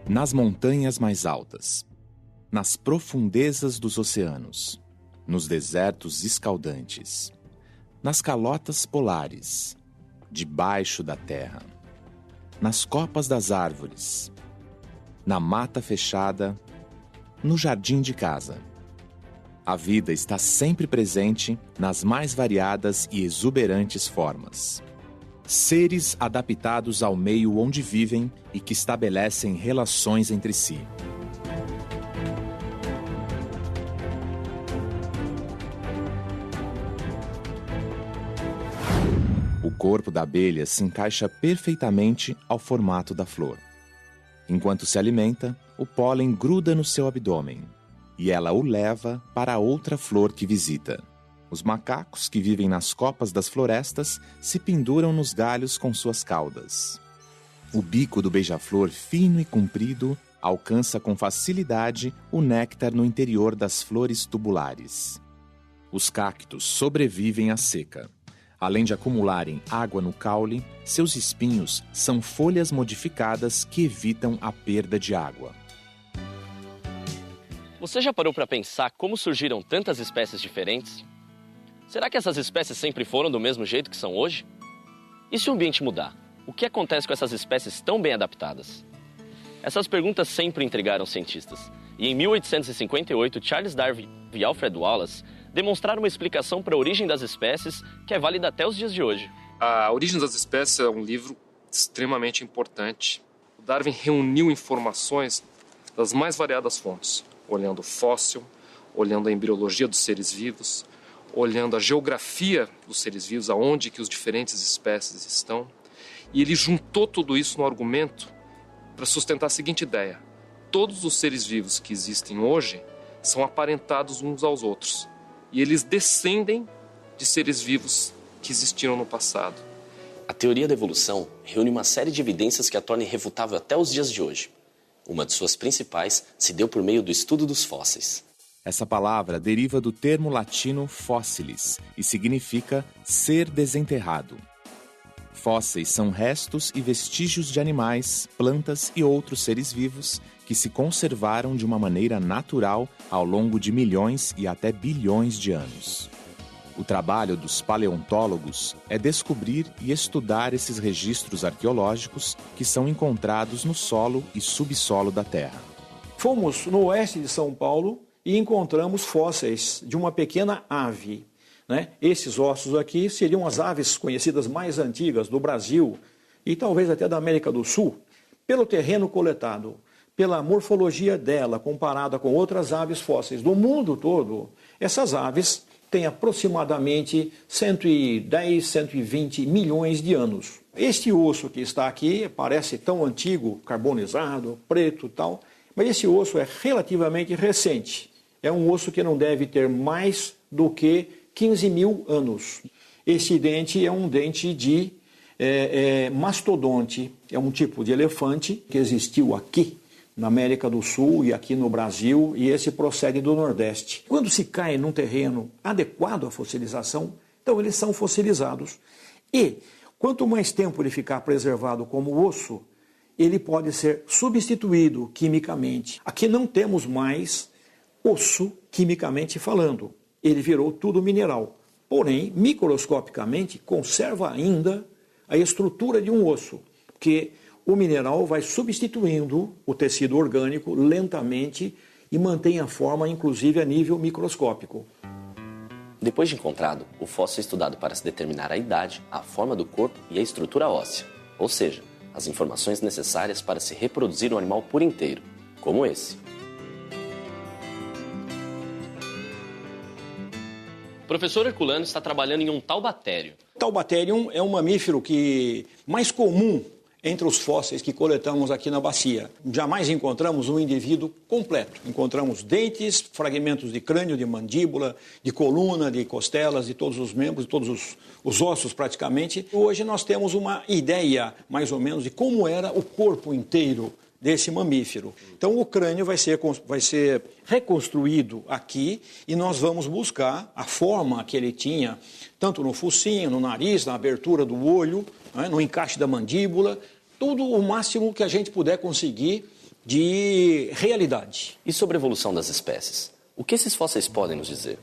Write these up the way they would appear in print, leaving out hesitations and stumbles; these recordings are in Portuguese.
nas montanhas mais altas, nas profundezas dos oceanos, nos desertos escaldantes, nas calotas polares, debaixo da terra, nas copas das árvores, na mata fechada, no jardim de casa. A vida está sempre presente nas mais variadas e exuberantes formas. Seres adaptados ao meio onde vivem e que estabelecem relações entre si. O corpo da abelha se encaixa perfeitamente ao formato da flor. Enquanto se alimenta, o pólen gruda no seu abdômen e ela o leva para outra flor que visita. Os macacos que vivem nas copas das florestas se penduram nos galhos com suas caudas. O bico do beija-flor, fino e comprido, alcança com facilidade o néctar no interior das flores tubulares. Os cactos sobrevivem à seca. Além de acumularem água no caule, seus espinhos são folhas modificadas que evitam a perda de água. Você já parou para pensar como surgiram tantas espécies diferentes? Será que essas espécies sempre foram do mesmo jeito que são hoje? E se o ambiente mudar? O que acontece com essas espécies tão bem adaptadas? Essas perguntas sempre intrigaram cientistas. E em 1858, Charles Darwin e Alfred Wallace demonstraram uma explicação para a origem das espécies que é válida até os dias de hoje. A Origem das Espécies é um livro extremamente importante. O Darwin reuniu informações das mais variadas fontes, olhando o fóssil, olhando a embriologia dos seres vivos, olhando a geografia dos seres vivos, aonde que os diferentes espécies estão. E ele juntou tudo isso no argumento para sustentar a seguinte ideia: todos os seres vivos que existem hoje são aparentados uns aos outros. E eles descendem de seres vivos que existiram no passado. A teoria da evolução reúne uma série de evidências que a torna irrefutável até os dias de hoje. Uma de suas principais se deu por meio do estudo dos fósseis. Essa palavra deriva do termo latino fossilis e significa ser desenterrado. Fósseis são restos e vestígios de animais, plantas e outros seres vivos que se conservaram de uma maneira natural ao longo de milhões e até bilhões de anos. O trabalho dos paleontólogos é descobrir e estudar esses registros arqueológicos que são encontrados no solo e subsolo da Terra. Fomos no oeste de São Paulo e encontramos fósseis de uma pequena ave. Esses ossos aqui seriam as aves conhecidas mais antigas do Brasil e talvez até da América do Sul. Pelo terreno coletado, pela morfologia dela comparada com outras aves fósseis do mundo todo, essas aves têm aproximadamente 110, 120 milhões de anos. Este osso que está aqui parece tão antigo, carbonizado, preto e tal, mas esse osso é relativamente recente. É um osso que não deve ter mais do que 15 mil anos. Esse dente é um dente de mastodonte, é um tipo de elefante que existiu aqui na América do Sul e aqui no Brasil, e esse procede do Nordeste. Quando se cai num terreno adequado à fossilização, então eles são fossilizados. E quanto mais tempo ele ficar preservado como osso, ele pode ser substituído quimicamente. Aqui não temos mais osso quimicamente falando. Ele virou tudo mineral. Porém, microscopicamente, conserva ainda a estrutura de um osso, porque o mineral vai substituindo o tecido orgânico lentamente e mantém a forma, inclusive, a nível microscópico. Depois de encontrado, o fóssil é estudado para se determinar a idade, a forma do corpo e a estrutura óssea, ou seja, as informações necessárias para se reproduzir um animal por inteiro, como esse. O professor Herculano está trabalhando em um taubatério. Taubaterium é um mamífero mais comum entre os fósseis que coletamos aqui na bacia. Jamais encontramos um indivíduo completo. Encontramos dentes, fragmentos de crânio, de mandíbula, de coluna, de costelas, de todos os membros, de todos os ossos praticamente. Hoje nós temos uma ideia, mais ou menos, de como era o corpo inteiro desse mamífero. Então o crânio vai ser reconstruído aqui e nós vamos buscar a forma que ele tinha, tanto no focinho, no nariz, na abertura do olho, no encaixe da mandíbula, tudo o máximo que a gente puder conseguir de realidade. E sobre a evolução das espécies? O que esses fósseis podem nos dizer?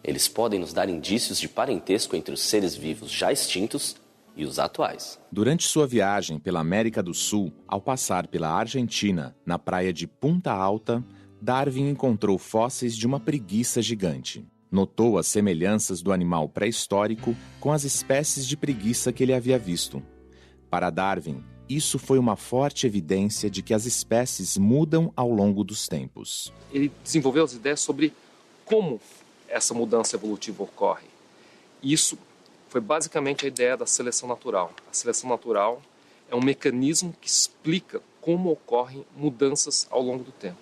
Eles podem nos dar indícios de parentesco entre os seres vivos já extintos e os atuais. Durante sua viagem pela América do Sul, ao passar pela Argentina, na praia de Punta Alta, Darwin encontrou fósseis de uma preguiça gigante. Notou as semelhanças do animal pré-histórico com as espécies de preguiça que ele havia visto. Para Darwin, isso foi uma forte evidência de que as espécies mudam ao longo dos tempos. Ele desenvolveu as ideias sobre como essa mudança evolutiva ocorre. Isso foi basicamente a ideia da seleção natural. A seleção natural é um mecanismo que explica como ocorrem mudanças ao longo do tempo.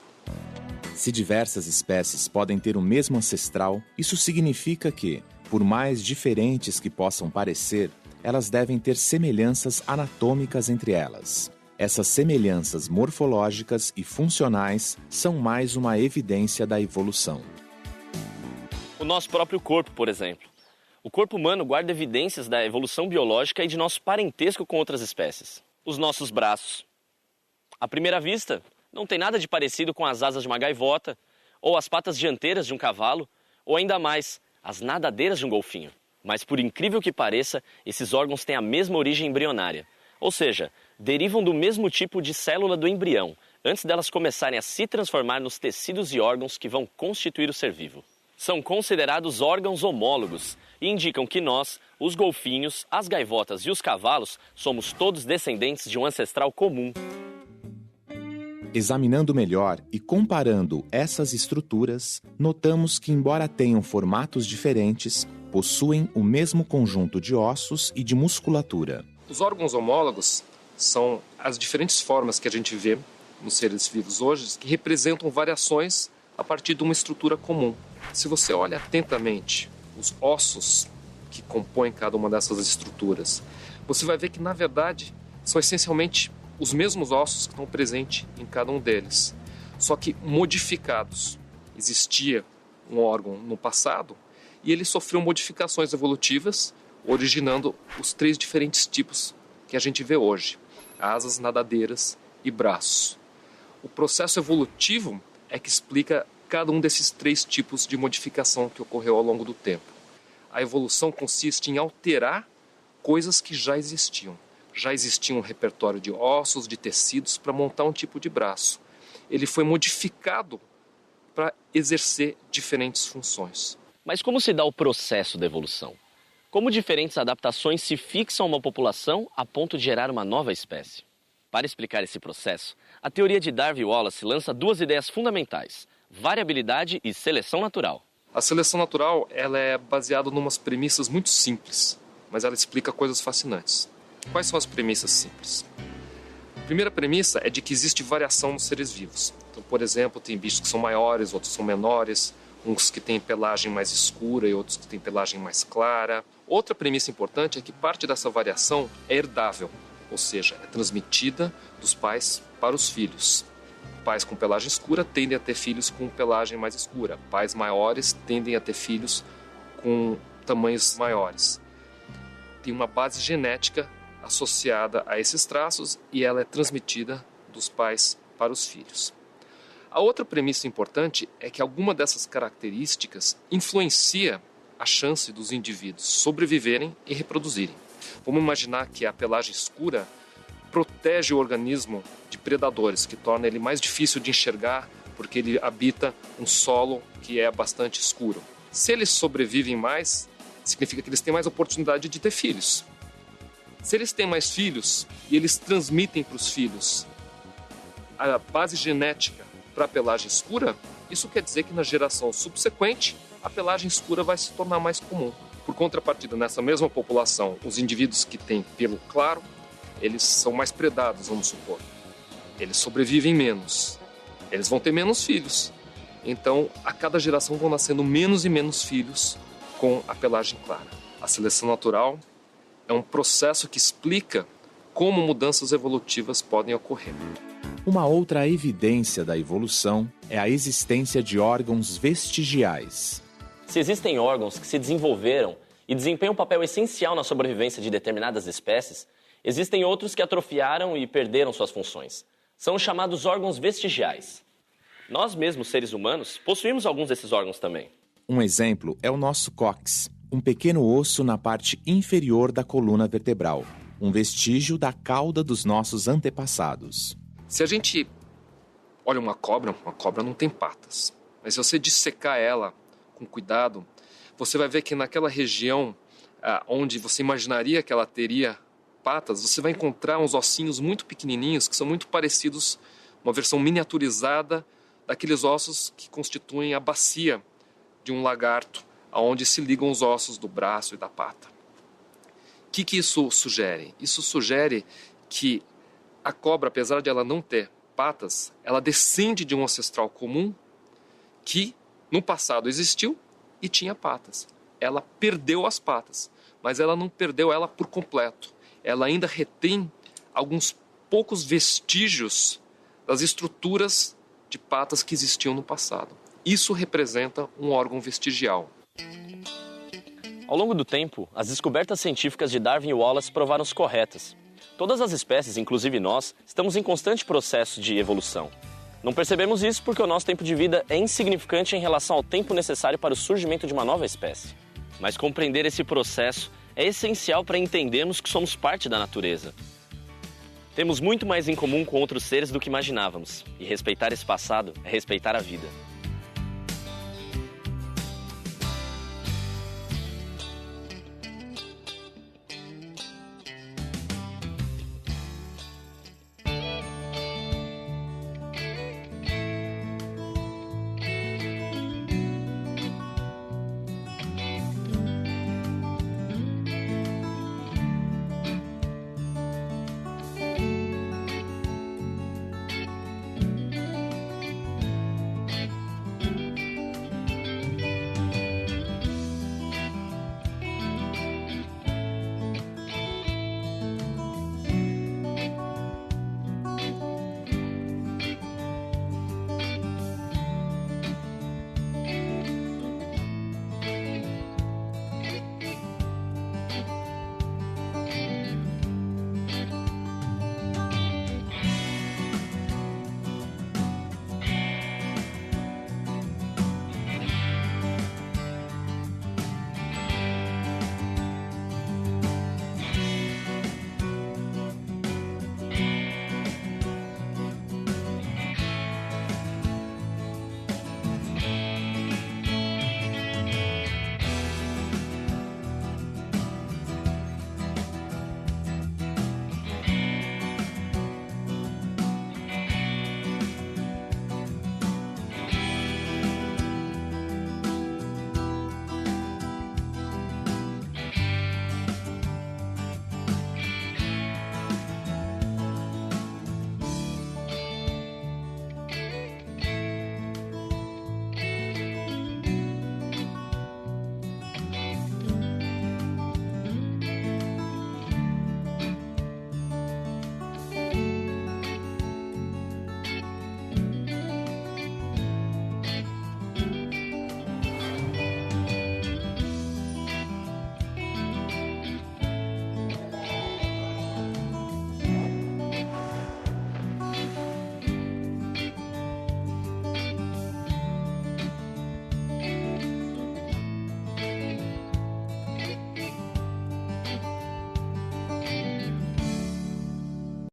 Se diversas espécies podem ter o mesmo ancestral, isso significa que, por mais diferentes que possam parecer, elas devem ter semelhanças anatômicas entre elas. Essas semelhanças morfológicas e funcionais são mais uma evidência da evolução. O nosso próprio corpo, por exemplo. O corpo humano guarda evidências da evolução biológica e de nosso parentesco com outras espécies. Os nossos braços. À primeira vista, não tem nada de parecido com as asas de uma gaivota, ou as patas dianteiras de um cavalo, ou ainda mais, as nadadeiras de um golfinho. Mas por incrível que pareça, esses órgãos têm a mesma origem embrionária. Ou seja, derivam do mesmo tipo de célula do embrião, antes delas começarem a se transformar nos tecidos e órgãos que vão constituir o ser vivo. São considerados órgãos homólogos e indicam que nós, os golfinhos, as gaivotas e os cavalos, somos todos descendentes de um ancestral comum. Examinando melhor e comparando essas estruturas, notamos que, embora tenham formatos diferentes, possuem o mesmo conjunto de ossos e de musculatura. Os órgãos homólogos são as diferentes formas que a gente vê nos seres vivos hoje que representam variações a partir de uma estrutura comum. Se você olha atentamente os ossos que compõem cada uma dessas estruturas, você vai ver que, na verdade, são essencialmente os mesmos ossos que estão presentes em cada um deles, só que modificados. Existia um órgão no passado e ele sofreu modificações evolutivas, originando os 3 diferentes tipos que a gente vê hoje: asas, nadadeiras e braços. O processo evolutivo é que explica cada um desses 3 tipos de modificação que ocorreu ao longo do tempo. A evolução consiste em alterar coisas que já existiam. Já existia um repertório de ossos, de tecidos para montar um tipo de braço. Ele foi modificado para exercer diferentes funções. Mas como se dá o processo da evolução? Como diferentes adaptações se fixam a uma população a ponto de gerar uma nova espécie? Para explicar esse processo, a teoria de Darwin e Wallace lança 2 ideias fundamentais: variabilidade e seleção natural. A seleção natural ela é baseada em umas premissas muito simples, mas ela explica coisas fascinantes. Quais são as premissas simples? A primeira premissa é de que existe variação nos seres vivos. Então, por exemplo, tem bichos que são maiores, outros são menores, uns que têm pelagem mais escura e outros que têm pelagem mais clara. Outra premissa importante é que parte dessa variação é herdável, ou seja, é transmitida dos pais para os filhos. Pais com pelagem escura tendem a ter filhos com pelagem mais escura. Pais maiores tendem a ter filhos com tamanhos maiores. Tem uma base genética associada a esses traços e ela é transmitida dos pais para os filhos. A outra premissa importante é que alguma dessas características influencia a chance dos indivíduos sobreviverem e reproduzirem. Vamos imaginar que a pelagem escura protege o organismo de predadores, que torna ele mais difícil de enxergar porque ele habita um solo que é bastante escuro. Se eles sobrevivem mais, significa que eles têm mais oportunidade de ter filhos. Se eles têm mais filhos e eles transmitem para os filhos a base genética para a pelagem escura, isso quer dizer que na geração subsequente a pelagem escura vai se tornar mais comum. Por contrapartida, nessa mesma população, os indivíduos que têm pelo claro, eles são mais predados, vamos supor. Eles sobrevivem menos. Eles vão ter menos filhos. Então, a cada geração vão nascendo menos e menos filhos com a pelagem clara. A seleção natural é um processo que explica como mudanças evolutivas podem ocorrer. Uma outra evidência da evolução é a existência de órgãos vestigiais. Se existem órgãos que se desenvolveram e desempenham um papel essencial na sobrevivência de determinadas espécies, existem outros que atrofiaram e perderam suas funções. São os chamados órgãos vestigiais. Nós mesmos, seres humanos, possuímos alguns desses órgãos também. Um exemplo é o nosso cóccix, um pequeno osso na parte inferior da coluna vertebral, um vestígio da cauda dos nossos antepassados. Se a gente olha uma cobra não tem patas. Mas se você dissecar ela com cuidado, você vai ver que naquela região onde você imaginaria que ela teria patas, você vai encontrar uns ossinhos muito pequenininhos que são muito parecidos, uma versão miniaturizada daqueles ossos que constituem a bacia de um lagarto, onde se ligam os ossos do braço e da pata. O que isso sugere? Isso sugere que a cobra, apesar de ela não ter patas, ela descende de um ancestral comum que no passado existiu e tinha patas. Ela perdeu as patas, mas ela não perdeu ela por completo. Ela ainda retém alguns poucos vestígios das estruturas de patas que existiam no passado. Isso representa um órgão vestigial. Ao longo do tempo, as descobertas científicas de Darwin e Wallace provaram-se corretas. Todas as espécies, inclusive nós, estamos em constante processo de evolução. Não percebemos isso porque o nosso tempo de vida é insignificante em relação ao tempo necessário para o surgimento de uma nova espécie. Mas compreender esse processo é essencial para entendermos que somos parte da natureza. Temos muito mais em comum com outros seres do que imaginávamos, e respeitar esse passado é respeitar a vida.